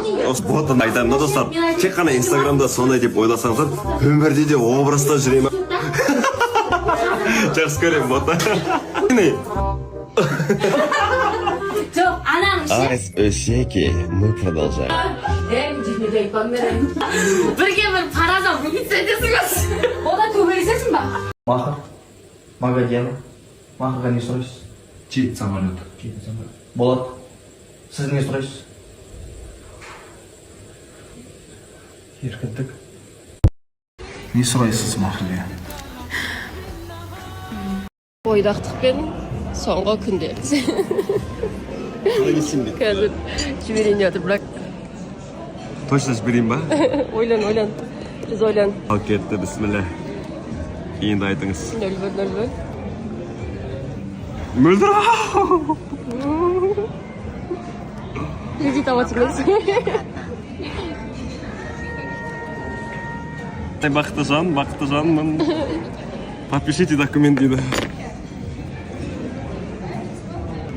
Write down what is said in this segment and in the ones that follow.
Осы ботан айтамын да достар, тек қана инстаграмда сондай деп ойласаңыздар, өмірде де образда жүремін. Жақсы көремін бота. Жоқ, анаң ше. Айс Осеки, мы продолжаем. Бірге бір параза бұлбитса десіңіз. Ода төбелесесің ба? Махар, Магадьян, Махарға не сұрайсыз? Чит самолет. Болат, сіз не сұрайсыз? Еркіндік. Не сұрайсыз Махарға? Бойдақтық пен соңғы күндеріміз. Қазір жіберейін отыр, бірақ Точно жіберейін ба? ойлан. Біз ойлан. Ал кетті, бісміллә. Енді айтыңыз. 0-1. Мөлдір! Кредит алатыңыз. Бақытты жанмын. Подпишите документ дейді.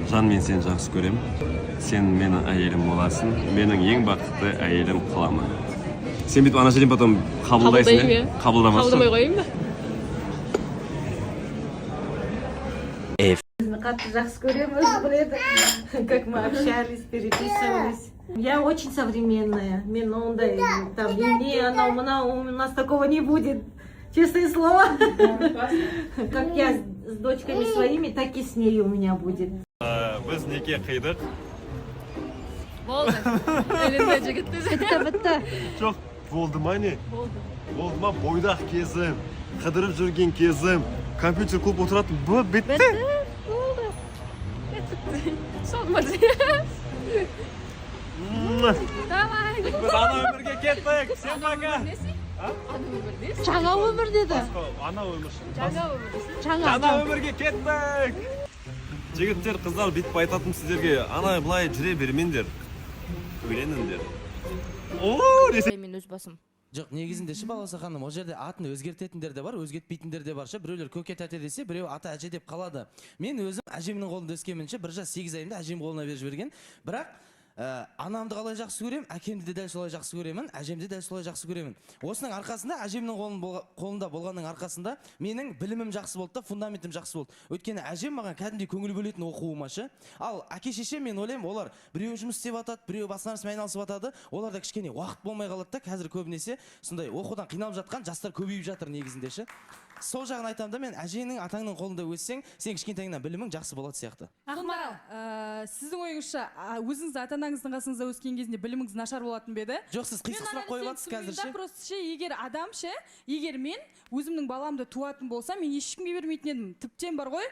Жан, мен сені жақсы көрем. Сен менің әйелім боласың. Менің ең бақытты әйелім қыламын. Сен бүйтіп ана жерден потом қабылдайсың, е? Қабылдамасың. Қабылдамай қойайын ба? Қатты жақсы көреміз, біледі, как мы общались, переписывались. Я очень современная, мен ондай, там, не, анау, мынау, у нас такого не будет, честное слово. Как я с дочками своими, так и с ней у меня будет. Біз неке қидық. Болды. Елінде жігітті. Бітті. Жоқ, болды ма не? Болды ма бойдақ кезім, қыдырып жүрген кезім, компьютер клуб отыратын, бұл бітті. Болды. Солмады. Давай. Біз ана өмірге кеттік, сен бака. Жаңа өмір деді. Ана өмір. Жаңа өмірге кеттік. Жігіттер, қыздар, бүйтіп айтатым сіздерге, ана былай жүре бермеңдер. Үйленіңдер. О, десе. Мен өз басым. Жоқ, негізінде ше баласы ханым, ол жерде атын өзгертетіндер де бар, өзгертпейтіндер де бар ше. Біреулер көке тәте десе, біреу ата әже деп қалады. Мен өзім әжемнің қолында өскенмінше 1 жас 8 айымда әжем қолына беріп жіберген. Бірақ анамды қалай жақсы көремін, әкемді де дәл солай жақсы көремін, әжемді дәл солай жақсы көремін. Осының арқасында, әжемнің қолында болғанның арқасында менің білімім жақсы болды да, фундаментім жақсы болды. Өйткені әжем маған кәдімгідей көңіл бөлетін оқуыма ше. Ал әке шеше, мен ойлаймын, олар біреу жұмыс істеп жатады, біреу басқа нәрсемен айналысып жатады. Оларда кішкене уақыт болмай қалады да, қазір көбінесе сондай оқудан қиналып жатқан жастар көбейіп жатыр негізінде ше. Сол жағын айтамын да, мен әжеңнің атаңның қолында өссең, сен кішкентайыңнан білімің жақсы болады сияқты. Ақмарал, сіздің ойыңызша өзіңіз ата-анаңыздың қасыңызда өскен кезінде біліміңіз нашар болатын ба еді? Жоқ, сіз қисық сұрақ қойып жатсыз қазір ше. Просто ше, егер адам ше, егер мен өзімнің баламды туатын болса, мен ешкімге бермейтін едім. Тіптен бар ғой,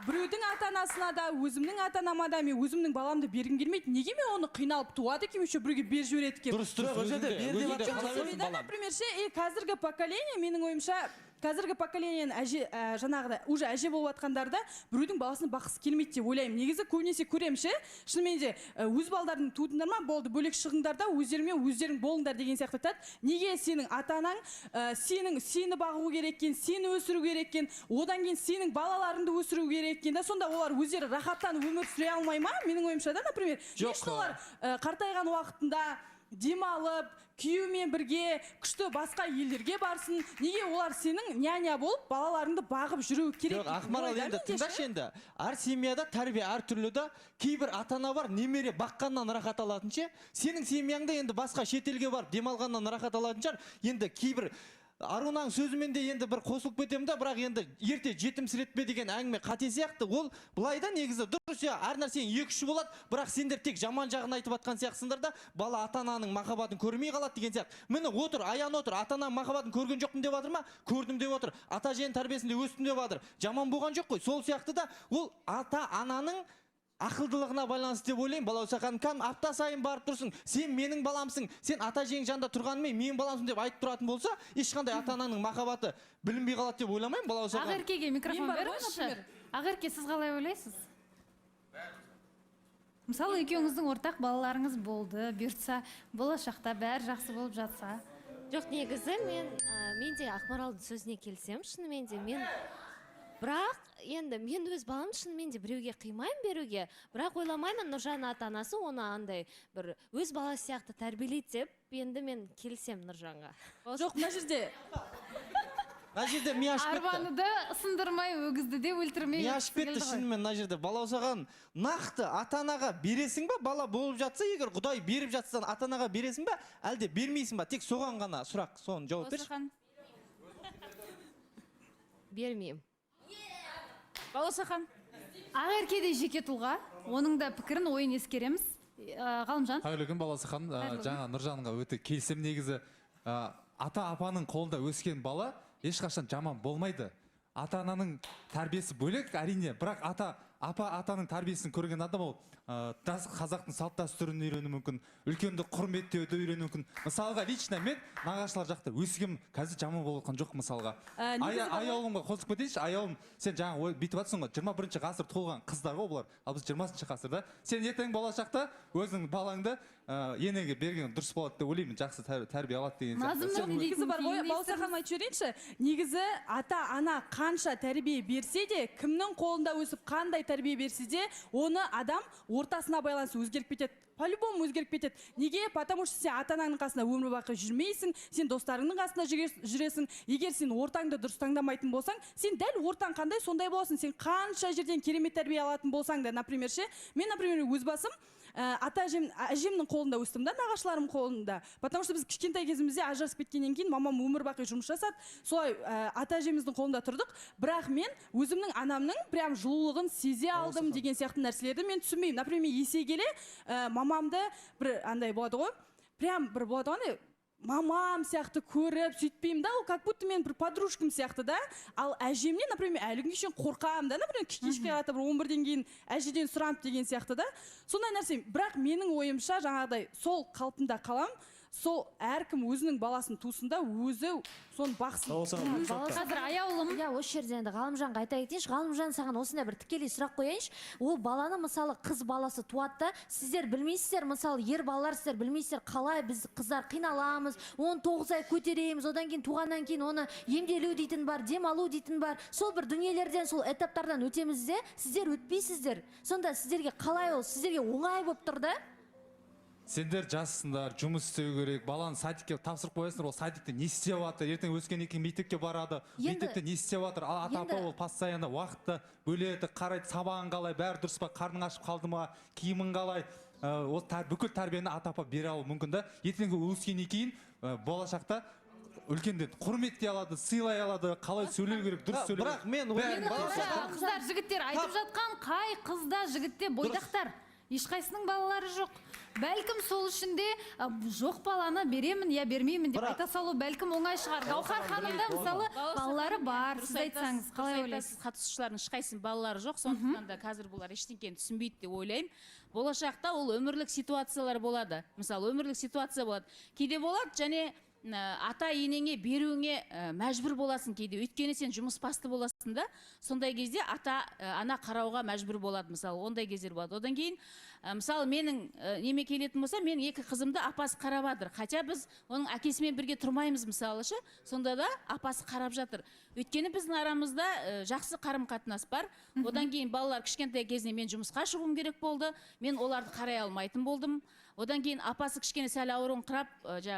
біреудің ата-анасына да, өзімнің ата-анама да мен өзімнің баламды бергім келмейді. Неге мен оны қиналып туады екен, еще біреуге беріп жібереді екен? Например, ше, қазіргі поколение, менің ойымша, қазіргі поколениенің жаңағыда уже әже болып жатқандарда біреудің баласын бақысы келмейді деп ойлаймын. Негізі көбінесе көремін ше, шынымен де өз балдардың тудыңдар ма, болды, бөлек шығыңдар да өздерімен өздерің болыңдар деген сияқты айтады. Неге сенің ата-анаң сені бағу керек екен, сені өсіру керек екен, одан кейін сенің балаларыңды өсіру керек екен да, сонда олар өздері рахаттанып өмір сүре алмай ма? Менің ойымша да, например, олар қартайған уақытында демалып, күйеумен бірге күшті басқа елдерге барсын. Неге олар сенің няня болып, балаларыңды бағып жүру керек? Жоқ, Ақмарал, енді тыңдашы енді. Әр семьяда тәрбие әртүрлі да, кейбір ата-ана бар, немере баққаннан рахат алатын ше. Сенің семьяңда енді басқа шетелге барып демалғаннан рахат алатын шығар. Енді кейбір Арунаның сөзімен де енді бір қосылып кетемін да, бірақ енді ерте жетімсіретпе деген әңгіме қате сияқты. Ол былай да негізі дұрыс, әр нәрсенің екі ұшы болады, бірақ сендер тек жаман жағын айтып жатқан сияқтысыңдар да, бала ата-ананың махаббатын көрмей қалады деген сияқты. Міне отыр, аян отыр, ата-ананың махаббатын көрген жоқпын деп жатыр ма? Көрдім деп отыр. Ата-әженің тәрбиесінде өстім деп жатыр. Жаман болған жоқ қой. Сол сияқты да ол ата-ананың ақылдылығына байланысты деп ойлаймын. Балауса ханым, апта сайын барып тұрсың, сен менің баламсың, сен ата-әжең жанында тұрғанымен менің баламсың деп айтып тұратын болса, ешқандай ата-ананың махаббаты білінбей қалады деп ойламаймын. Балауса ханым. Ақеркеге микрофон беріңізші. Ақерке, сіз қалай ойлайсыз? Мысалы, екеуіңіздің ортақ балаларыңыз болды, бұйыртса, болашақта бәрі жақсы болып жатса. Жоқ, негізі мен де Ақмаралдың сөзіне келсем, шынымен де мен бірақ енді мен өз баламды шынымен де біреуге қимаймын беруге, бірақ ойламаймын Нұржан ата-анасы оны андай бір өз баласы сияқты тәрбиелейді деп, енді мен келсем Нұржанға. Жоқ, мына жерде Мына жерде ми ашып кетті. Арбаны да сындырмай, өгізді де өлтірмей. Ми ашып кетті шынымен мына жерде. Бала осаған нақты ата-анаға бересің ба? Бала болып жатса, егер Құдай беріп жатсаң, ата-анаға бересің ба? Әлде бермейсің ба? Тек соған ғана сұрақ, соны жауап берші. Бермеймін. Баласахан. Ақеркеде жеке тұлға, оның да пікірін, ойын ескереміз. Ғалымжан. Қайырлы күн Баласахан, жаңа Нұржанға өте келісем. Негізі ата-апаның қолында өскен бала ешқашан жаман болмайды. Ата-ананың тәрбиесі бөлек, әрине, бірақ ата-атаның тәрбиесін көрген адам ол қазақтың салт дәстүрін үйрену мүмкін, үлкенді құрметтеуді үйрену мүмкін. Мысалға, лично мен нағашылар жақта өсігім қазір жаман болған жоқ мысалға. Аяулымға қосып кетейінші, аяулым, сен жаңа бүйтіп жатсың ғой, 21 ғасыр толған қыздар ғой бұлар, ал біз 20 ғасырда. Сен ертең болашақта өзің балаңды енеге берген дұрыс болады деп ойлаймын, жақсы тәрбие алады деген сияқты. Негізі бар ғой, Баласахан айтып жіберейінші, негізі ата-ана қанша тәрбие берсе де, кімнің қолында өсіп қандай тәрбие берсе де, оны адам ортасына байланысты өзгеріп кетеді. По-любому өзгеріп кетеді. Неге? Потому что сен ата-ананың қасында өмір бақи жүрмейсің, сен достарыңның қасында жүресің. Егер сен ортаңды дұрыс таңдамайтын болсаң, сен дәл ортаң қандай сондай боласың. Сен қанша жерден керемет тәрбие алатын болсаң да, например, мен, например, өз басым әжемнің қолында өстім да, нағашыларым қолында. Потому что біз кішкентай кезімізде ажырасып кеткеннен кейін мамам өмір бақи жұмыс жасады. Солай ата-әжеміздің қолында тұрдық. Бірақ мен өзімнің анамның прям жылулығын сезе алдым деген сияқты нәрселерді мен түсінбеймін. Например, есе келе мамамды бір андай болады ғой, прям бір болады ғой, мамам сияқты көріп сөйтпеймін да, ол как будто мен бір подружкам сияқты да. Ал әжемнен, например, әлі күнге шейін қорқамын да, например, кешке қарата бір 11-ден кейін әжеден сұранып деген сияқты да. Сондай нәрсе. Бірақ менің ойымша жаңағыдай сол қалпында қалам. Сол әркім өзінің баласын туысында өзі соны бақсын. Қазір аяулым. Я осы жерде енді Ғалымжанға айта кетейінші. Ғалымжан саған осындай бір тікелей сұрақ қояйыншы. Ол баланы мысалы қыз баласы туады да, сіздер білмейсіздер, мысалы ер балалар сіздер білмейсіздер, қалай біз қыздар қиналамыз, 19 ай көтереміз, одан кейін туғаннан кейін оны емделу дейтін бар, демалу дейтін бар. Сол бір дүниелерден, сол этаптардан өтеміз де, сіздер өтпейсіздер. Сонда сіздерге қалай ол, сіздерге оңай болып тұр да? Сендер жассыңдар, жұмыс істеу керек, баланы садикке тапсырып қоясыңдар, ол садикте не істеп жатыр, ертең өскеннен кейін мектепке барады, мектепте не істеп жатыр, ал ата-апа ол постоянно уақытты бөледі, қарайды, сабағын қалай, бәрі дұрыс па, қарның ашып қалды ма, киімін қалай, бүкіл тәрбиені ата-апа бере алуы мүмкін да. Ертеңгі өскеннен кейін болашақта үлкендер құрметтей алады, сыйлай алады, қалай сөйлеу керек, дұрыс сөйлеу. Бірақ мен қыздар, жігіттер айтып жатқан қай қызда жігітте бойдақтар. Ешқайсының балалары жоқ. Бәлкім сол үшінде жоқ баланы беремін, я бермеймін деп айта салу бәлкім оңай шығар. Гаухар ханымда мысалы балалары бар. Сіз айтсаңыз, қалай ойлайсыз? Қатысушылардың ешқайсының балалары жоқ, сондықтан да қазір бұлар ештеңені түсінбейді деп ойлаймын. Болашақта ол өмірлік ситуациялар болады. Мысалы, өмірлік ситуация болады. Кейде болады, және ата енеңе беруіңе мәжбүр боласың кейде. Өйткені сен жұмыс басты боласың да, сондай кезде ана қарауға мәжбүр болады, мысалы, ондай кездер болады. Одан кейін, мысалы, менің неме келетін болса, мен екі қызымды апасы қарап жатыр. Хотя біз оның әкесімен бірге тұрмаймыз, мысалы, сонда да апасы қарап жатыр. Өйткені біздің арамызда жақсы қарым-қатынас бар. Одан кейін балалар кішкентай кезінде мен жұмысқа шығуым керек болды. Мен оларды қарай алмайтын болдым. Одан кейін апасы кішкене сәл ауырыңқырап,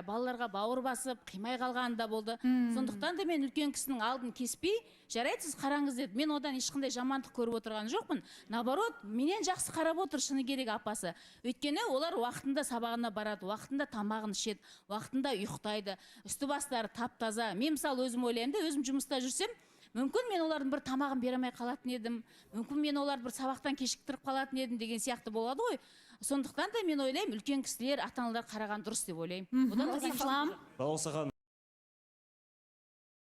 балаларға бауыр басып, қимай қалғаны да болды. Сондықтан да мен үлкен кісінің алдын кеспей, жарайды, сіз қараңыз деді. Мен одан ешқандай жамандық көріп отырған жоқпын. Наоборот, менен жақсы қарап отыр шыны керек апасы. Өйткені олар уақытында сабағына барады, уақытында тамағын ішеді, уақытында ұйықтайды, үсті бастары тап-таза. Мен мысалы өзім ойлаймын да, өзім жұмыста жүрсем, мүмкін мен олардың бір тамағын бере алмай қалатын едім, мүмкін мен оларды бір сабақтан кешіктіріп қалатын едім деген сияқты болады ғой. Сондықтан да мен ойлаймын, үлкен кісілер, ата-аналар қараған дұрыс деп ойлаймын. Баласахан